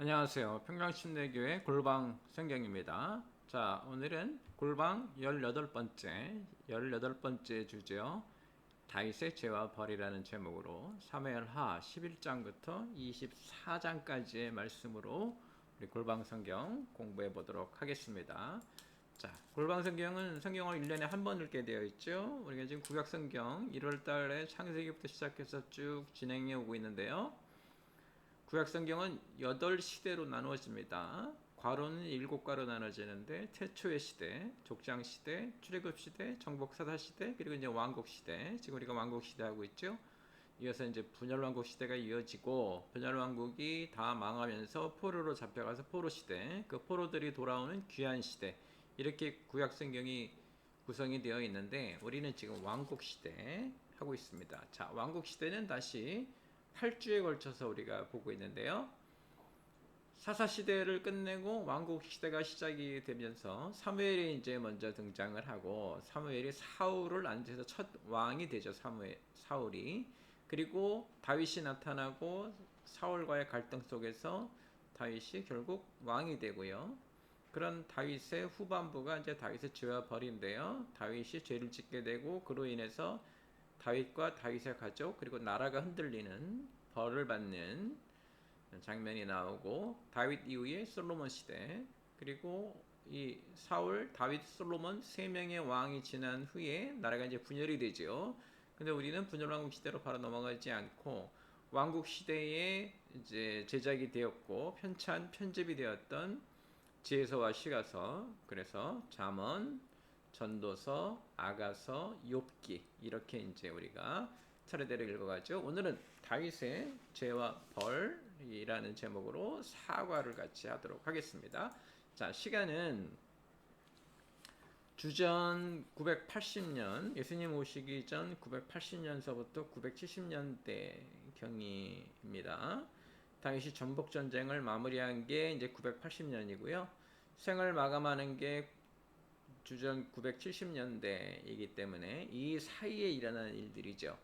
안녕하세요. 평강심내교회 골방 성경입니다. 자, 오늘은 골방 18번째 주제요. 다윗의 죄와 벌이라는 제목으로 사무엘하 11장부터 24장까지의 말씀으로 우리 골방 성경 공부해 보도록 하겠습니다. 자, 골방 성경은 성경을 1년에 한 번 읽게 되어 있죠. 우리가 지금 구약 성경 1월 달에 창세기부터 시작해서 쭉 진행해 오고 있는데요. 구약 성경은 8시대로 나누어집니다. 과로는 7과로 나눠지는데 태초의 시대, 족장 시대, 출애굽 시대, 정복 사사 시대, 그리고 이제 왕국 시대. 지금 우리가 왕국 시대 하고 있죠. 이어서 이제 분열 왕국 시대가 이어지고 분열 왕국이 다 망하면서 포로로 잡혀가서 포로 시대, 그 포로들이 돌아오는 귀환 시대. 이렇게 구약 성경이 구성이 되어 있는데 우리는 지금 왕국 시대 하고 있습니다. 자, 왕국 시대는 다시 8주에 걸쳐서 우리가 보고 있는데요. 사사시대를 끝내고 왕국시대가 시작이 되면서 사무엘이 이제 먼저 등장을 하고 사무엘이 사울을 앉혀서 첫 왕이 되죠. 사울이. 그리고 다윗이 나타나고 사울과의 갈등 속에서 다윗이 결국 왕이 되고요. 그런 다윗의 후반부가 이제 다윗의 죄와 벌인데요. 다윗이 죄를 짓게 되고 그로 인해서 다윗과 다윗의 가족 그리고 나라가 흔들리는 벌을 받는 장면이 나오고 다윗 이후에 솔로몬 시대 그리고 이 사울, 다윗, 솔로몬 세 명의 왕이 지난 후에 나라가 이제 분열이 되죠. 근데 우리는 분열 왕국 시대로 바로 넘어가지 않고 왕국 시대에 이제 제작이 되었고 편집이 되었던 지혜서와 시가서, 그래서 잠언, 전도서, 아가서, 욥기 이렇게 이제 우리가 차례대로 읽어가죠. 오늘은 다윗의 죄와 벌이라는 제목으로 사과를 같이 하도록 하겠습니다. 자, 시간은 주전 980년, 예수님 오시기 전 980년서부터 970년대 경입니다. 다윗이 전복 전쟁을 마무리한 게 이제 980년이고요. 생을 마감하는 게 주전 970년대이기 때문에 이 사이에 일어나는 일들이죠.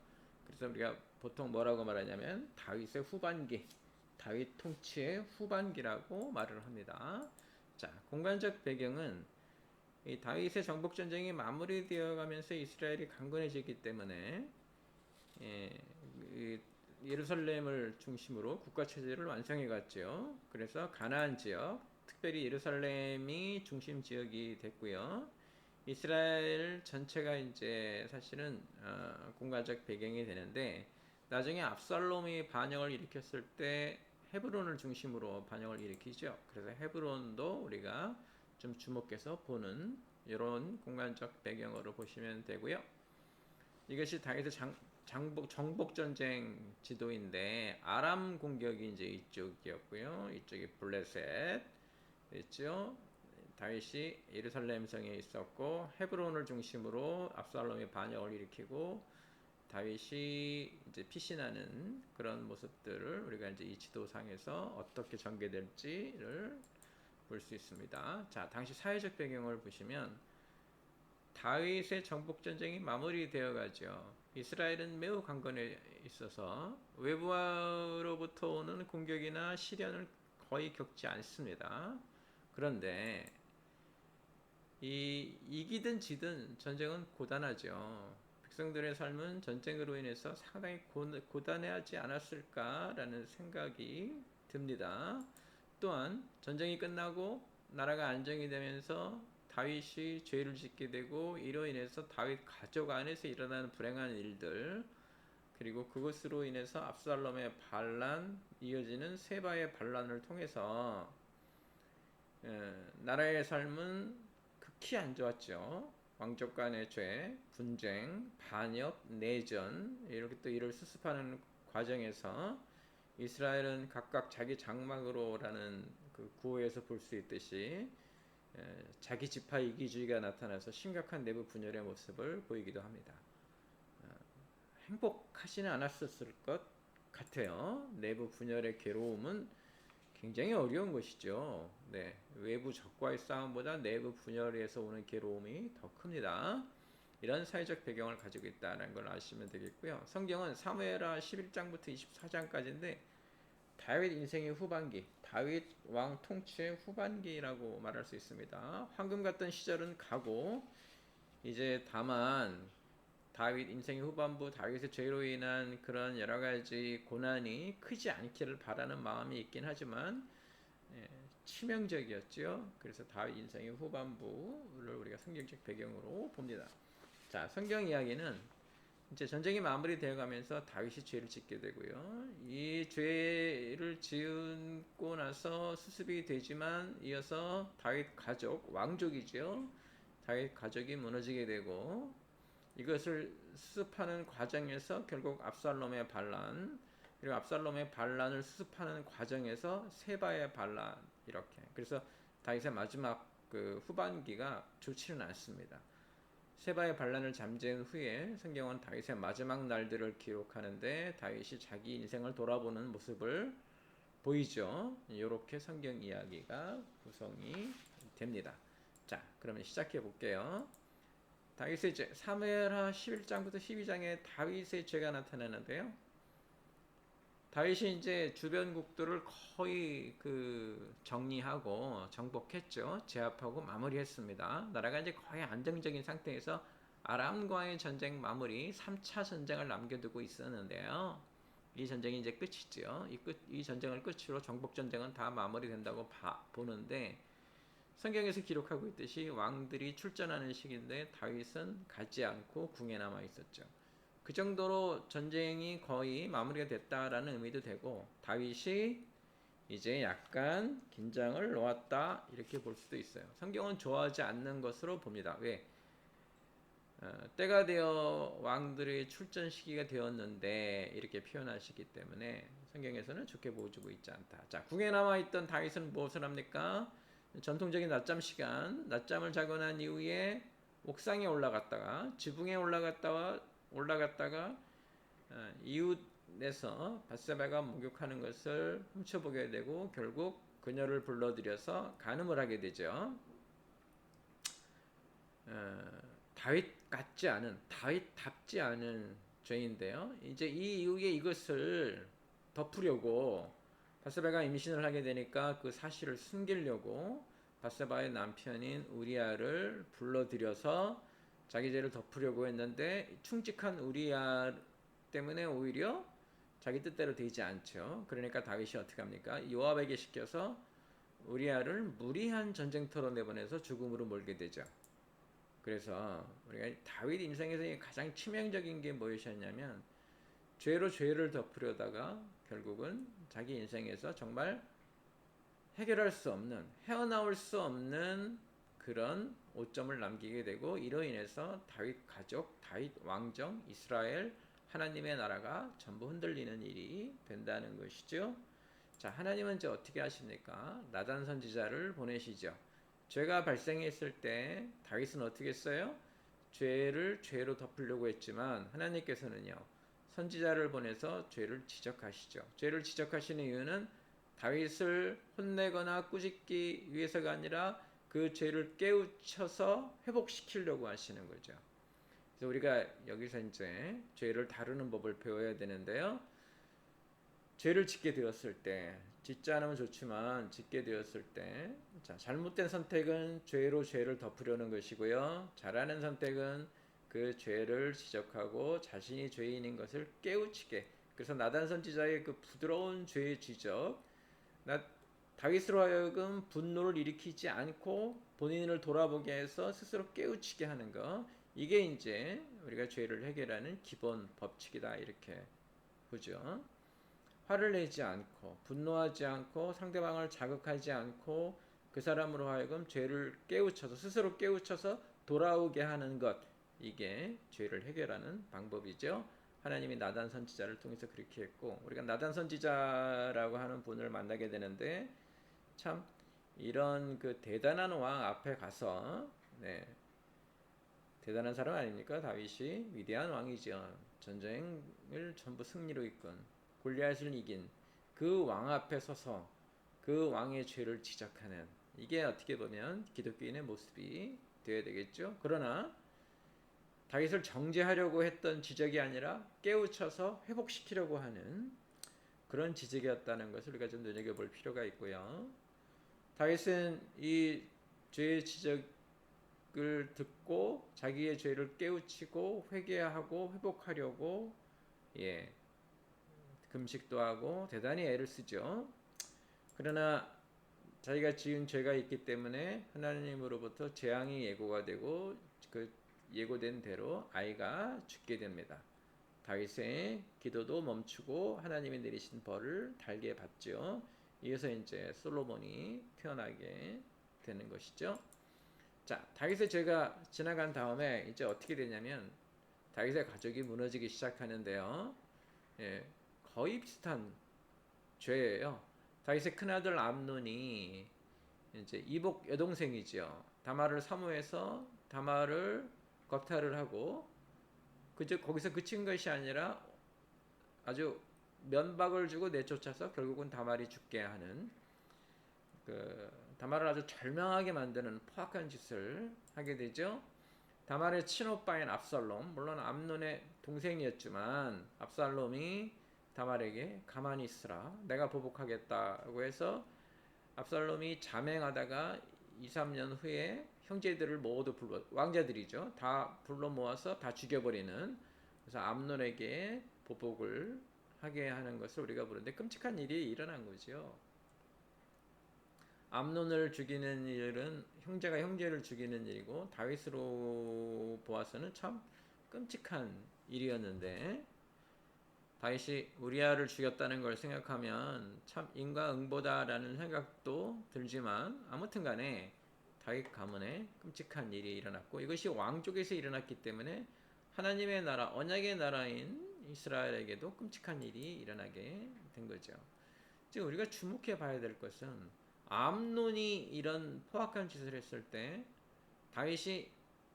그래서 우리가 보통 뭐라고 말하냐면 다윗의 후반기, 다윗 통치의 후반기라고 말을 합니다. 자, 공간적 배경은 이 다윗의 정복 전쟁이 마무리되어 가면서 이스라엘이 강건해지기 때문에 예루살렘을 중심으로 국가 체제를 완성해 갔죠. 그래서 가나안 지역, 특별히 예루살렘이 중심 지역이 됐고요. 이스라엘 전체가 이제 사실은 공간적 배경이 되는데 나중에 압살롬이 반역을 일으켰을 때 헤브론을 중심으로 반역을 일으키죠. 그래서 헤브론도 우리가 좀 주목해서 보는 이런 공간적 배경으로 보시면 되고요. 이것이 다윗의 정복 전쟁 지도인데 아람 공격이 이제 이쪽이었고요. 이쪽이 블레셋 있죠. 다윗이 예루살렘 성에 있었고 헤브론을 중심으로 압살롬이 반역을 일으키고 다윗이 이제 피신하는 그런 모습들을 우리가 이제 이 지도상에서 어떻게 전개될지를 볼 수 있습니다. 자, 당시 사회적 배경을 보시면 다윗의 정복 전쟁이 마무리되어 가죠. 이스라엘은 매우 강건해 있어서 외부로부터 오는 공격이나 시련을 거의 겪지 않습니다. 그런데 이기든 지든 전쟁은 고단하죠. 백성들의 삶은 전쟁으로 인해서 상당히 고단해하지 않았을까라는 생각이 듭니다. 또한 전쟁이 끝나고 나라가 안정이 되면서 다윗이 죄를 짓게 되고 이로 인해서 다윗 가족 안에서 일어나는 불행한 일들 그리고 그것으로 인해서 압살롬의 반란 이어지는 세바의 반란을 통해서 나라의 삶은 극히 안 좋았죠. 왕족 간의 죄, 분쟁, 반역, 내전 이렇게 또 이를 수습하는 과정에서 이스라엘은 각각 자기 장막으로라는 그 구호에서 볼 수 있듯이 자기 지파 이기주의가 나타나서 심각한 내부 분열의 모습을 보이기도 합니다. 행복하지는 않았을 것 같아요. 내부 분열의 괴로움은 굉장히 어려운 것이죠. 네, 외부 적과의 싸움보다 내부 분열에서 오는 괴로움이 더 큽니다. 이런 사회적 배경을 가지고 있다는 걸 아시면 되겠고요. 성경은 사무엘하 11장부터 24장까지인데 다윗 인생의 후반기, 다윗 왕 통치의 후반기라고 말할 수 있습니다. 황금 같던 시절은 가고 이제 다만 다윗 인생의 후반부, 다윗의 죄로 인한 그런 여러 가지 고난이 크지 않기를 바라는 마음이 있긴 하지만 치명적이었죠. 그래서 다윗 인생의 후반부를 우리가 성경적 배경으로 봅니다. 자, 성경 이야기는 이제 전쟁이 마무리되어 가면서 다윗이 죄를 짓게 되고요. 이 죄를 지고 나서 수습이 되지만 이어서 다윗 가족, 왕족이죠. 다윗 가족이 무너지게 되고 이것을 수습하는 과정에서 결국 압살롬의 반란, 그리고 압살롬의 반란을 수습하는 과정에서 세바의 반란, 이렇게. 그래서 다윗의 마지막 그 후반기가 좋지는 않습니다. 세바의 반란을 잠재운 후에 성경은 다윗의 마지막 날들을 기록하는데 다윗이 자기 인생을 돌아보는 모습을 보이죠. 이렇게 성경 이야기가 구성이 됩니다. 자, 그러면 시작해 볼게요. 다윗의 죄, 사무엘하 11장부터 12장에 다윗의 죄가 나타나는데요. 다윗이 이제 주변국들을 거의 그 정리하고 정복했죠. 제압하고 마무리했습니다. 나라가 이제 거의 안정적인 상태에서 아람과의 전쟁 마무리 3차 전쟁을 남겨두고 있었는데요. 이 전쟁이 이제 끝이죠. 이 전쟁을 끝으로 정복 전쟁은 다 마무리된다고 보는데 성경에서 기록하고 있듯이 왕들이 출전하는 시기인데 다윗은 가지 않고 궁에 남아 있었죠. 그 정도로 전쟁이 거의 마무리가 됐다라는 의미도 되고 다윗이 이제 약간 긴장을 놓았다 이렇게 볼 수도 있어요. 성경은 좋아하지 않는 것으로 봅니다. 왜? 때가 되어 왕들의 출전 시기가 되었는데 이렇게 표현하시기 때문에 성경에서는 좋게 보여주고 있지 않다. 자, 궁에 남아있던 다윗은 무엇을 합니까? 전통적인 낮잠 시간, 낮잠을 자고 난 이후에 옥상에 올라갔다가 지붕에 올라갔다가 이웃에서 밧세바가 목욕하는 것을 훔쳐보게 되고 결국 그녀를 불러들여서 간음을 하게 되죠. 다윗답지 않은 죄인데요. 이제 이 이후에 이것을 덮으려고 밧세바가 임신을 하게 되니까 그 사실을 숨기려고 밧세바의 남편인 우리아를 불러들여서 자기 죄를 덮으려고 했는데 충직한 우리아 때문에 오히려 자기 뜻대로 되지 않죠. 그러니까 다윗이 어떻게 합니까? 요압에게 시켜서 우리아를 무리한 전쟁터로 내보내서 죽음으로 몰게 되죠. 그래서 우리가 다윗 인생에서 가장 치명적인 게 무엇이었냐면 죄로 죄를 덮으려다가 결국은 자기 인생에서 정말 해결할 수 없는, 헤어나올 수 없는 그런 오점을 남기게 되고 이로 인해서 다윗 가족, 다윗 왕정, 이스라엘 하나님의 나라가 전부 흔들리는 일이 된다는 것이죠. 자, 하나님은 이제 어떻게 하십니까? 나단 선지자를 보내시죠. 죄가 발생했을 때 다윗은 어떻게 했어요? 죄를 죄로 덮으려고 했지만 하나님께서는요. 선지자를 보내서 죄를 지적하시죠. 죄를 지적하시는 이유는 다윗을 혼내거나 꾸짖기 위해서가 아니라 그 죄를 깨우쳐서 회복시키려고 하시는 거죠. 그래서 우리가 여기서 이제 죄를 다루는 법을 배워야 되는데요. 죄를 짓게 되었을 때, 짓지 않으면 좋지만 짓게 되었을 때, 자, 잘못된 선택은 죄로 죄를 덮으려는 것이고요. 잘하는 선택은 그 죄를 지적하고 자신이 죄인인 것을 깨우치게. 그래서 나단 선지자의 그 부드러운 죄의 지적, 다윗으로 하여금 분노를 일으키지 않고 본인을 돌아보게 해서 스스로 깨우치게 하는 것, 이게 이제 우리가 죄를 해결하는 기본 법칙이다 이렇게 보죠. 화를 내지 않고 분노하지 않고 상대방을 자극하지 않고 그 사람으로 하여금 죄를 깨우쳐서 스스로 깨우쳐서 돌아오게 하는 것, 이게 죄를 해결하는 방법이죠. 하나님이 나단 선지자를 통해서 그렇게 했고 우리가 나단 선지자라고 하는 분을 만나게 되는데 참 이런 그 대단한 왕 앞에 가서 대단한 사람 아닙니까? 다윗이 위대한 왕이죠. 전쟁을 전부 승리로 이끈 골리앗을 이긴 그 왕 앞에 서서 그 왕의 죄를 지적하는 이게 어떻게 보면 기독교인의 모습이 되어야 되겠죠. 그러나 다윗을 정죄하려고 했던 지적이 아니라 깨우쳐서 회복시키려고 하는 그런 지적이었다는 것을 우리가 좀 눈여겨볼 필요가 있고요. 다윗은 이 죄의 지적을 듣고 자기의 죄를 깨우치고 회개하고 회복하려고 예, 금식도 하고 대단히 애를 쓰죠. 그러나 자기가 지은 죄가 있기 때문에 하나님으로부터 재앙이 예고가 되고 그 예고된 대로 아이가 죽게 됩니다. 다윗의 기도도 멈추고 하나님이 내리신 벌을 달게 받죠. 이어서 이제 솔로몬이 태어나게 되는 것이죠. 자, 다윗의 죄가 지나간 다음에 이제 어떻게 되냐면 다윗의 가족이 무너지기 시작하는데요. 예, 거의 비슷한 죄예요. 다윗의 큰아들 암논이 이제 이복 여동생이죠. 다말을 사모해서 다말을 겁탈을 하고 그저 거기서 그친 것이 아니라 아주 면박을 주고 내쫓아서 결국은 다말이 죽게 하는 그 다말을 아주 절망하게 만드는 포악한 짓을 하게 되죠. 다말의 친오빠인 압살롬, 물론 암논의 동생이었지만 압살롬이 다말에게 가만히 있으라, 내가 보복하겠다고 해서 압살롬이 자맹하다가 2, 3년 후에 형제들을 모두 불러, 왕자들이죠, 다 불러 모아서 다 죽여버리는, 그래서 암논에게 보복을 하게 하는 것을 우리가 부르는데 끔찍한 일이 일어난 거죠. 암논을 죽이는 일은 형제가 형제를 죽이는 일이고 다윗으로 보아서는 참 끔찍한 일이었는데, 다윗이 우리아를 죽였다는 걸 생각하면 참 인과응보다라는 생각도 들지만 아무튼 간에 다윗 가문에 끔찍한 일이 일어났고 이것이 왕족에서 일어났기 때문에 하나님의 나라, 언약의 나라인 이스라엘에게도 끔찍한 일이 일어나게 된 거죠. 지금 우리가 주목해 봐야 될 것은 암논이 이런 포악한 짓을 했을 때 다윗이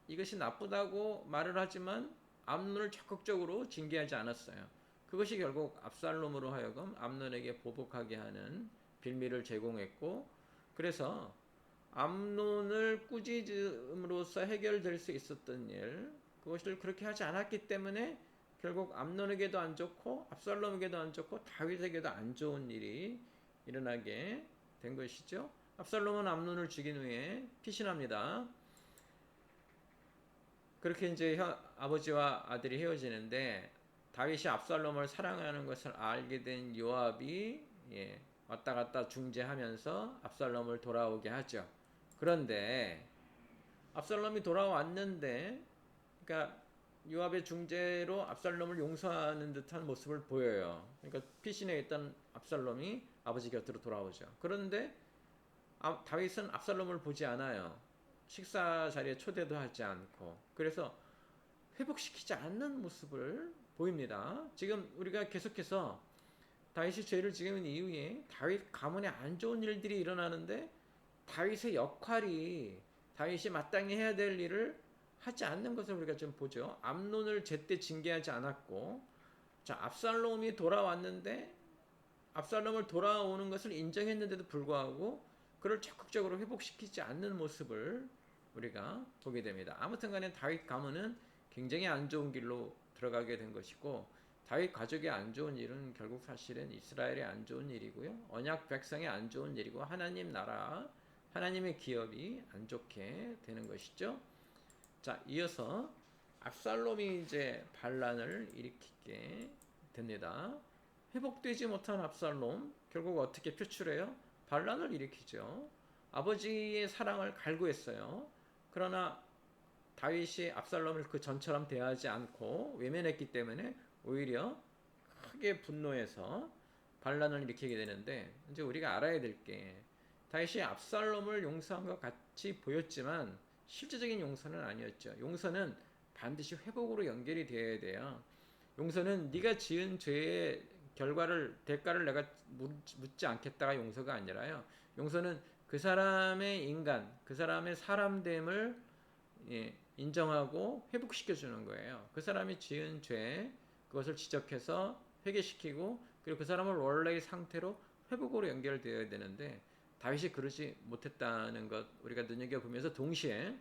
이것이 나쁘다고 말을 하지만 암논을 적극적으로 징계하지 않았어요. 그것이 결국 압살롬으로 하여금 암논에게 보복하게 하는 빌미를 제공했고, 그래서 암논을 꾸짖음으로써 해결될 수 있었던 일, 그것을 그렇게 하지 않았기 때문에 결국 암논에게도 안 좋고 압살롬에게도 안 좋고 다윗에게도 안 좋은 일이 일어나게 된 것이죠. 압살롬은 암논을 죽인 후에 피신합니다. 그렇게 이제 아버지와 아들이 헤어지는데 다윗이 압살롬을 사랑하는 것을 알게 된 요압이 왔다 갔다 중재하면서 압살롬을 돌아오게 하죠. 그런데 압살롬이 돌아왔는데, 그러니까 요압의 중재로 압살롬을 용서하는 듯한 모습을 보여요. 그러니까 피신해 있던 압살롬이 아버지 곁으로 돌아오죠. 그런데 다윗은 압살롬을 보지 않아요. 식사 자리에 초대도 하지 않고, 그래서 회복시키지 않는 모습을 보입니다. 지금 우리가 계속해서 다윗이 죄를 지은 이후에 다윗 가문에 안 좋은 일들이 일어나는데 다윗의 역할이, 다윗이 마땅히 해야 될 일을 하지 않는 것을 우리가 좀 보죠. 암논을 제때 징계하지 않았고, 자, 압살롬이 돌아왔는데 압살롬을 돌아오는 것을 인정했는데도 불구하고 그를 적극적으로 회복시키지 않는 모습을 우리가 보게 됩니다. 아무튼 간에 다윗 가문은 굉장히 안 좋은 길로 들어가게 된 것이고, 다윗 가족의 안 좋은 일은 결국 사실은 이스라엘의 안 좋은 일이고요, 언약 백성의 안 좋은 일이고, 하나님 나라, 하나님의 기업이 안 좋게 되는 것이죠. 자, 이어서 압살롬이 이제 반란을 일으키게 됩니다. 회복되지 못한 압살롬, 결국 어떻게 표출해요? 반란을 일으키죠. 아버지의 사랑을 갈구했어요. 그러나 다윗이 압살롬을 그 전처럼 대하지 않고 외면했기 때문에 오히려 크게 분노해서 반란을 일으키게 되는데, 이제 우리가 알아야 될 게, 다윗이 압살롬을 용서한 것 같이 보였지만 실제적인 용서는 아니었죠. 용서는 반드시 회복으로 연결이 되어야 돼요. 용서는 네가 지은 죄의 대가를 내가 묻지 않겠다가 용서가 아니라요, 용서는 그 사람의 인간, 그 사람의 사람됨을 인정하고 회복시켜 주는 거예요. 그 사람이 지은 죄, 그것을 지적해서 회개시키고, 그리고 그 사람을 원래의 상태로 회복으로 연결되어야 되는데 다윗이 그러지 못했다는 것 우리가 눈여겨보면서, 동시에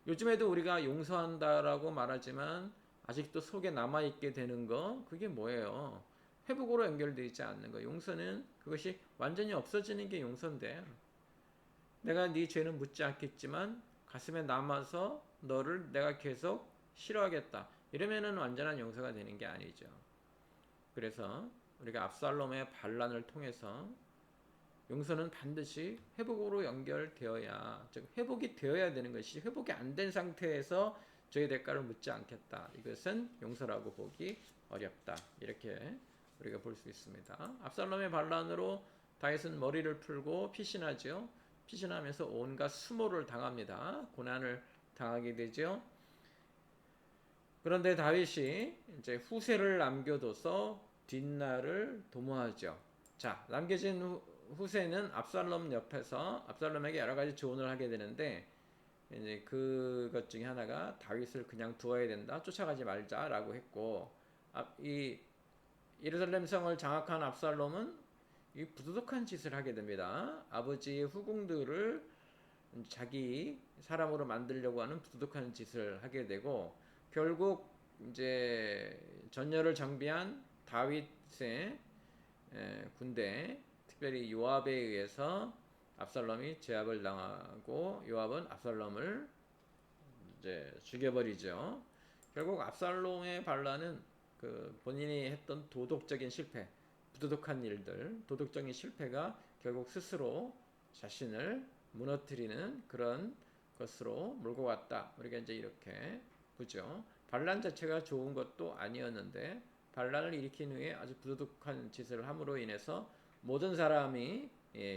요즘에도 우리가 용서한다라고 말하지만 아직도 속에 남아있게 되는 거, 그게 뭐예요? 회복으로 연결되어 있지 않는 거. 용서는 그것이 완전히 없어지는 게 용서인데, 내가 네 죄는 묻지 않겠지만 가슴에 남아서 너를 내가 계속 싫어하겠다, 이러면은 완전한 용서가 되는 게 아니죠. 그래서 우리가 압살롬의 반란을 통해서 용서는 반드시 회복으로 연결되어야, 즉 회복이 되어야 되는 것이, 회복이 안 된 상태에서 죄의 대가를 묻지 않겠다, 이것은 용서라고 보기 어렵다, 이렇게 우리가 볼 수 있습니다. 압살롬의 반란으로 다윗은 머리를 풀고 피신하죠. 피신하면서 온갖 수모를 당합니다. 고난을 당하게 되죠. 그런데 다윗이 이제 후세를 남겨둬서 뒷날을 도모하죠. 자, 남겨진 후세는 압살롬 옆에서 압살롬에게 여러 가지 조언을 하게 되는데, 이제 그것 중에 하나가 다윗을 그냥 두어야 된다, 쫓아가지 말자라고 했고, 이 예루살렘 성을 장악한 압살롬은 이 부도덕한 짓을 하게 됩니다. 아버지의 후궁들을 자기 사람으로 만들려고 하는 부도덕한 짓을 하게 되고, 결국 이제 전열을 정비한 다윗의 군대, 특별히 요압에 의해서 압살롬이 제압을 당하고, 요압은 압살롬을 이제 죽여버리죠. 결국 압살롬의 반란은 그 본인이 했던 도덕적인 실패, 부도덕한 일들, 도덕적인 실패가 결국 스스로 자신을 무너뜨리는 그런 것으로 몰고 갔다, 우리가 이제 이렇게 보죠. 반란 자체가 좋은 것도 아니었는데, 반란을 일으킨 후에 아주 부도덕한 짓을 함으로 인해서 모든 사람이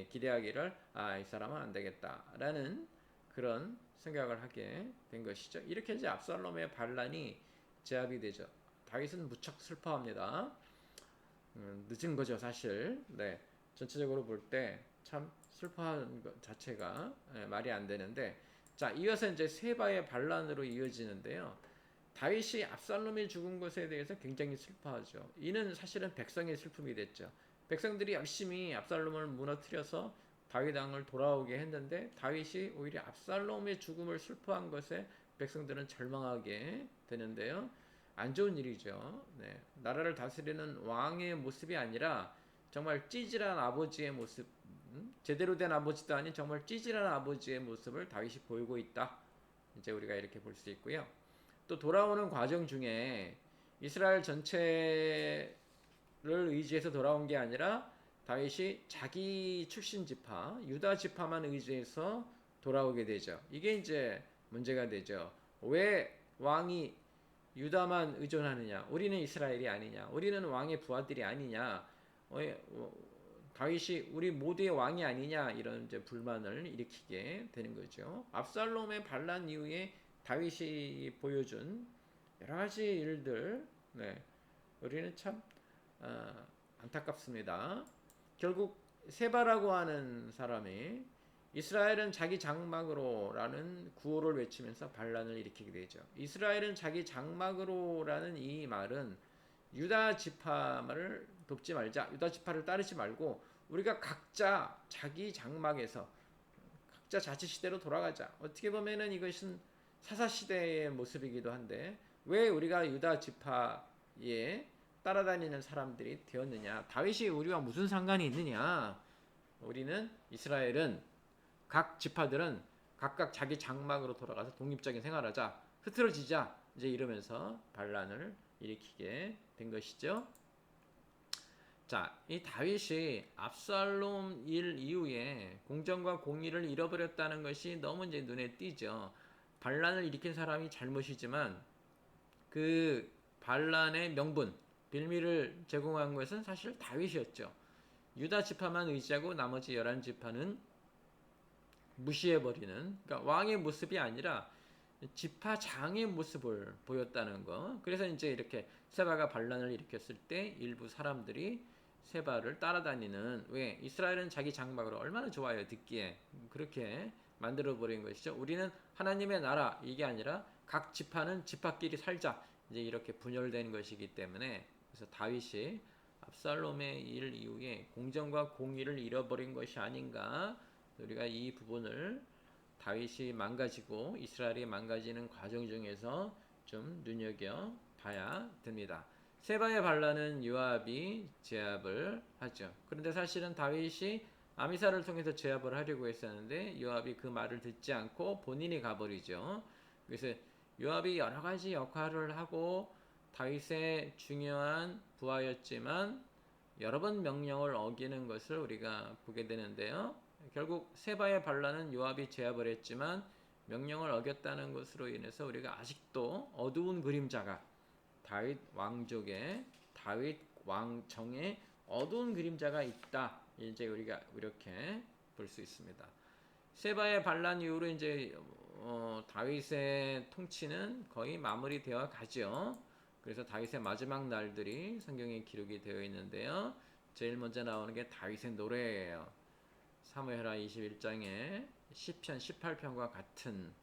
기대하기를, 이 사람은 안 되겠다라는 그런 생각을 하게 된 것이죠. 이렇게 이제 압살롬의 반란이 제압이 되죠. 다윗은 무척 슬퍼합니다. 늦은 거죠, 사실. 네, 전체적으로 볼 때 참 슬퍼하는 것 자체가 말이 안 되는데, 자, 이어서 이제 세바의 반란으로 이어지는데요. 다윗이 압살롬이 죽은 것에 대해서 굉장히 슬퍼하죠. 이는 사실은 백성의 슬픔이 됐죠. 백성들이 열심히 압살롬을 무너뜨려서 다윗 왕을 돌아오게 했는데, 다윗이 오히려 압살롬의 죽음을 슬퍼한 것에 백성들은 절망하게 되는데요. 안 좋은 일이죠. 네, 나라를 다스리는 왕의 모습이 아니라 정말 찌질한 아버지의 모습, 제대로 된 아버지도 아닌 정말 찌질한 아버지의 모습을 다윗이 보이고 있다, 이제 우리가 이렇게 볼 수 있고요. 또 돌아오는 과정 중에 이스라엘 전체를 의지해서 돌아온 게 아니라 다윗이 자기 출신 지파, 유다 지파만 의지해서 돌아오게 되죠. 이게 이제 문제가 되죠. 왜 왕이 유다만 의존하느냐? 우리는 이스라엘이 아니냐? 우리는 왕의 부하들이 아니냐? 다윗이 우리 모두의 왕이 아니냐? 이런 이제 불만을 일으키게 되는 거죠. 압살롬의 반란 이후에 다윗이 보여준 여러 가지 일들, 네, 우리는 참 안타깝습니다. 결국 세바라고 하는 사람이 이스라엘은 자기 장막으로라는 구호를 외치면서 반란을 일으키게 되죠. 이스라엘은 자기 장막으로라는 이 말은 유다 지파를 돕지 말자, 유다 지파를 따르지 말고 우리가 각자 자기 장막에서 각자 자치시대로 돌아가자. 어떻게 보면은 이것은 사사시대의 모습이기도 한데, 왜 우리가 유다 지파에 따라다니는 사람들이 되었느냐? 다윗이 우리와 무슨 상관이 있느냐? 우리는 이스라엘은 각 지파들은 각각 자기 장막으로 돌아가서 독립적인 생활하자, 흐트러지자, 이제 이러면서 반란을 일으키게 된 것이죠. 자, 이 다윗이 압살롬 일 이후에 공정과 공의를 잃어버렸다는 것이 너무 이제 눈에 띄죠. 반란을 일으킨 사람이 잘못이지만 그 반란의 명분, 빌미를 제공한 것은 사실 다윗이었죠. 유다 지파만 의지하고 나머지 11지파는 무시해버리는, 그러니까 왕의 모습이 아니라 지파장의 모습을 보였다는 거. 그래서 이제 이렇게 세바가 반란을 일으켰을 때 일부 사람들이 세바를 따라다니는, 왜? 이스라엘은 자기 장막으로 얼마나 좋아요, 듣기에. 그렇게 만들어버린 것이죠. 우리는 하나님의 나라, 이게 아니라 각 지파는 지파끼리 살자, 이제 이렇게 분열된 것이기 때문에, 그래서 다윗이 압살롬의 일 이후에 공정과 공의를 잃어버린 것이 아닌가, 우리가 이 부분을 다윗이 망가지고 이스라엘이 망가지는 과정 중에서 좀 눈여겨 봐야 됩니다. 세바의 반란은 요압이 제압을 하죠. 그런데 사실은 다윗이 아미사를 통해서 제압을 하려고 했었는데 요압이 그 말을 듣지 않고 본인이 가버리죠. 그래서 요압이 여러 가지 역할을 하고 다윗의 중요한 부하였지만 여러 번 명령을 어기는 것을 우리가 보게 되는데요. 결국 세바의 반란은 요압이 제압을 했지만 명령을 어겼다는 것으로 인해서 우리가 아직도 어두운 그림자가 다윗 왕족의 다윗 왕정의 어두운 그림자가 있다. 이제 우리가 이렇게 볼 수 있습니다. 세바의 반란 이후로 이제 다윗의 통치는 거의 마무리되어 가죠. 그래서 다윗의 마지막 날들이 성경에 기록이 되어 있는데요. 제일 먼저 나오는 게 다윗의 노래예요. 사무엘하 21장에 시편 18편과 같은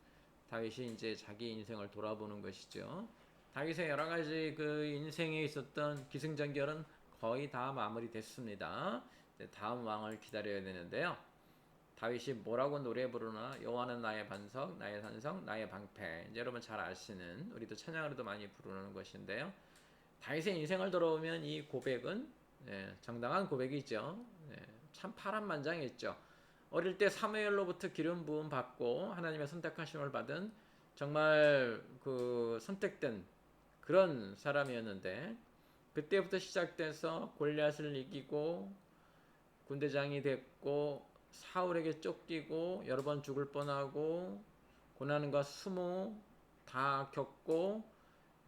다윗이 이제 자기 인생을 돌아보는 것이죠. 다윗의 여러 가지 그 인생에 있었던 기승전결은 거의 다 마무리됐습니다. 다음 왕을 기다려야 되는데요. 다윗이 뭐라고 노래 부르나? 여호와는 나의 반석, 나의 산성, 나의 방패. 이제 여러분 잘 아시는, 우리도 찬양으로도 많이 부르는 것인데요. 다윗의 인생을 돌아보면 이 고백은 정당한 고백이죠. 참 파란만장했죠. 어릴 때 사무엘로부터 기름 부음 받고 하나님의 선택하심을 받은 정말 그 선택된 그런 사람이었는데, 그때부터 시작돼서 골리앗을 이기고 군대장이 됐고 사울에게 쫓기고 여러 번 죽을 뻔하고 고난과 수모 다 겪고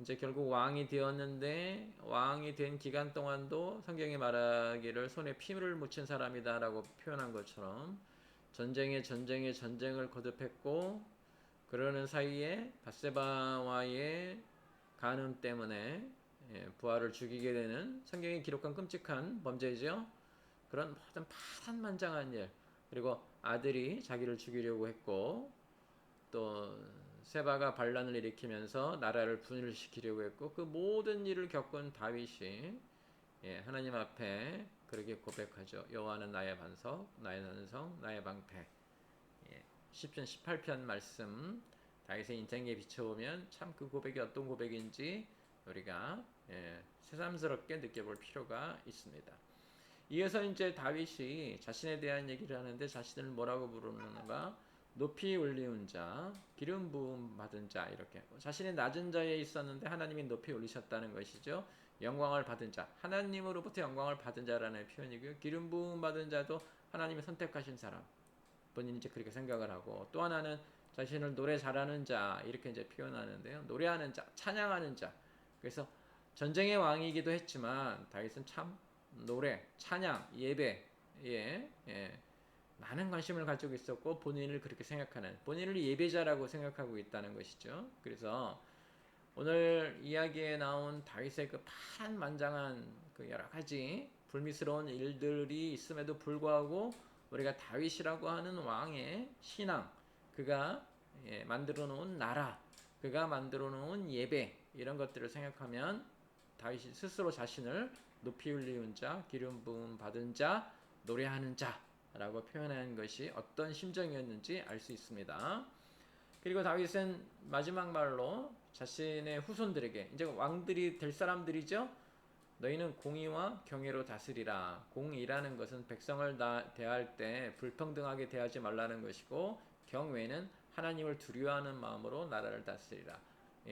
이제 결국 왕이 되었는데, 왕이 된 기간 동안도 성경이 말하기를 손에 피를 묻힌 사람이다라고 표현한 것처럼 전쟁을 거듭했고, 그러는 사이에 밧세바와의 간음 때문에 부하를 죽이게 되는 성경이 기록한 끔찍한 범죄죠. 그런 모든 파란만장한 일, 그리고 아들이 자기를 죽이려고 했고, 또 세바가 반란을 일으키면서 나라를 분열시키려고 했고, 그 모든 일을 겪은 다윗이 하나님 앞에 그렇게 고백하죠. 여호와는 나의 반석, 나의 산성, 나의 방패. 시편 18편 말씀 다윗의 인생에 비춰보면 참 그 고백이 어떤 고백인지 우리가 새삼스럽게 느껴볼 필요가 있습니다. 이어서 이제 다윗이 자신에 대한 얘기를 하는데, 자신을 뭐라고 부르는가? 높이 올리운 자, 기름 부음 받은 자, 이렇게 자신이 낮은 자에 있었는데 하나님이 높이 올리셨다는 것이죠. 영광을 받은 자, 하나님으로부터 영광을 받은 자라는 표현이고요. 기름 부음 받은 자도 하나님이 선택하신 사람, 본인이 이제 그렇게 생각을 하고, 또 하나는 자신을 노래 잘하는 자, 이렇게 이제 표현하는데요. 노래하는 자, 찬양하는 자. 그래서 전쟁의 왕이기도 했지만 다윗은 참 노래, 찬양, 예배에 많은 관심을 가지고 있었고, 본인을 그렇게 생각하는, 본인을 예배자라고 생각하고 있다는 것이죠. 그래서 오늘 이야기에 나온 다윗의 그 파란만장한 그 여러 가지 불미스러운 일들이 있음에도 불구하고 우리가 다윗이라고 하는 왕의 신앙, 그가 만들어 놓은 나라, 그가 만들어 놓은 예배, 이런 것들을 생각하면 다윗이 스스로 자신을 높이 올리운 자, 기름 부음 받은 자, 노래하는 자라고 표현한 것이 어떤 심정이었는지 알 수 있습니다. 그리고 다윗은 마지막 말로 자신의 후손들에게, 이제 왕들이 될 사람들이죠. 너희는 공의와 경외로 다스리라. 공의라는 것은 백성을 대할 때 불평등하게 대하지 말라는 것이고, 경외는 하나님을 두려워하는 마음으로 나라를 다스리라.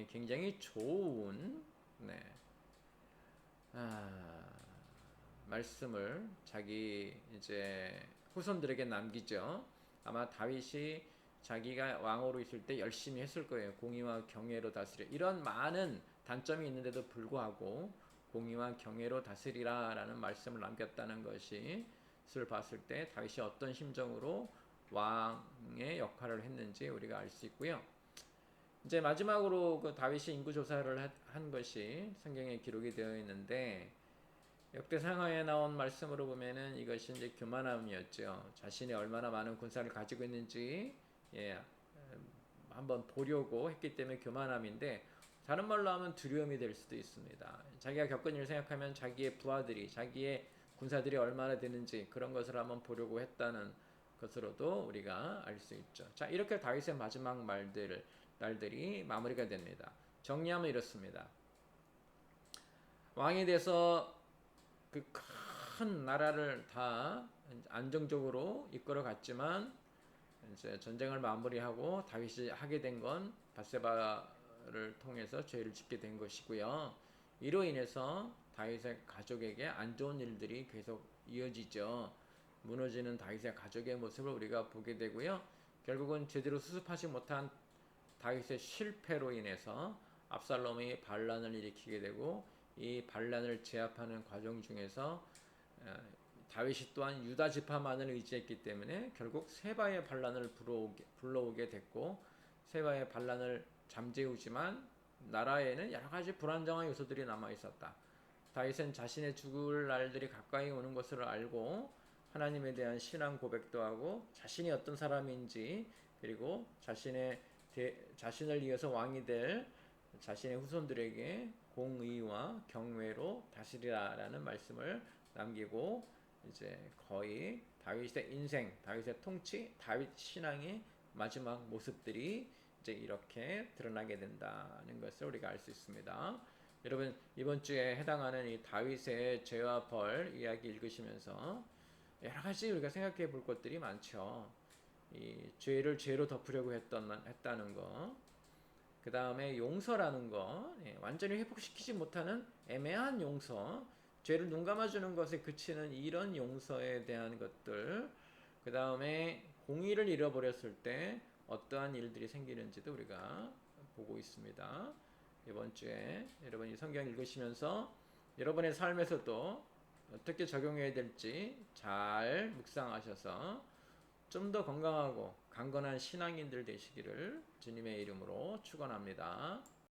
굉장히 좋은 말씀을 자기 이제 후손들에게 남기죠. 아마 다윗이 자기가 왕으로 있을 때 열심히 했을 거예요. 공의와 경외로 다스려. 이런 많은 단점이 있는데도 불구하고 공의와 경외로 다스리라라는 말씀을 남겼다는 것을 봤을 때 다윗이 어떤 심정으로 왕의 역할을 했는지 우리가 알 수 있고요. 이제 마지막으로 그 다윗이 인구 조사를 한 것이 성경에 기록이 되어 있는데, 역대상하에 나온 말씀으로 보면은 이것이 이제 교만함이었죠. 자신이 얼마나 많은 군사를 가지고 있는지 한번 보려고 했기 때문에 교만함인데, 다른 말로 하면 두려움이 될 수도 있습니다. 자기가 겪은 일을 생각하면 자기의 부하들이, 자기의 군사들이 얼마나 되는지 그런 것을 한번 보려고 했다는 것으로도 우리가 알 수 있죠. 자, 이렇게 다윗의 마지막 날들이 마무리가 됩니다. 정리하면 이렇습니다. 왕이 돼서 그 큰 나라를 다 안정적으로 이끌어 갔지만 이제 전쟁을 마무리하고 다윗이 하게 된 건 밧세바를 통해서 죄를 짓게 된 것이고요. 이로 인해서 다윗의 가족에게 안 좋은 일들이 계속 이어지죠. 무너지는 다윗의 가족의 모습을 우리가 보게 되고요. 결국은 제대로 수습하지 못한 다윗의 실패로 인해서 압살롬이 반란을 일으키게 되고 이 반란을 제압하는 과정 중에서 다윗이 또한 유다 지파만을 의지했기 때문에 결국 세바의 반란을 불러오게 됐고 세바의 반란을 잠재우지만 나라에는 여러 가지 불안정한 요소들이 남아 있었다. 다윗은 자신의 죽을 날들이 가까이 오는 것을 알고 하나님에 대한 신앙 고백도 하고 자신이 어떤 사람인지 그리고 자신을 이어서 왕이 될 자신의 후손들에게 공의와 경외로 다스리라라는 말씀을 남기고 이제 거의 다윗의 인생, 다윗의 통치, 다윗 신앙의 마지막 모습들이 이제 이렇게 드러나게 된다는 것을 우리가 알 수 있습니다. 여러분 이번 주에 해당하는 이 다윗의 죄와 벌 이야기 읽으시면서 여러 가지 우리가 생각해 볼 것들이 많죠. 이 죄를 죄로 덮으려고 했다는 거, 그 다음에 용서라는 거, 완전히 회복시키지 못하는 애매한 용서, 죄를 눈 감아주는 것에 그치는 이런 용서에 대한 것들, 그 다음에 공의를 잃어버렸을 때 어떠한 일들이 생기는지도 우리가 보고 있습니다. 이번 주에 여러분이 성경 읽으시면서 여러분의 삶에서도 어떻게 적용해야 될지 잘 묵상하셔서 좀 더 건강하고 강건한 신앙인들 되시기를 주님의 이름으로 축원합니다.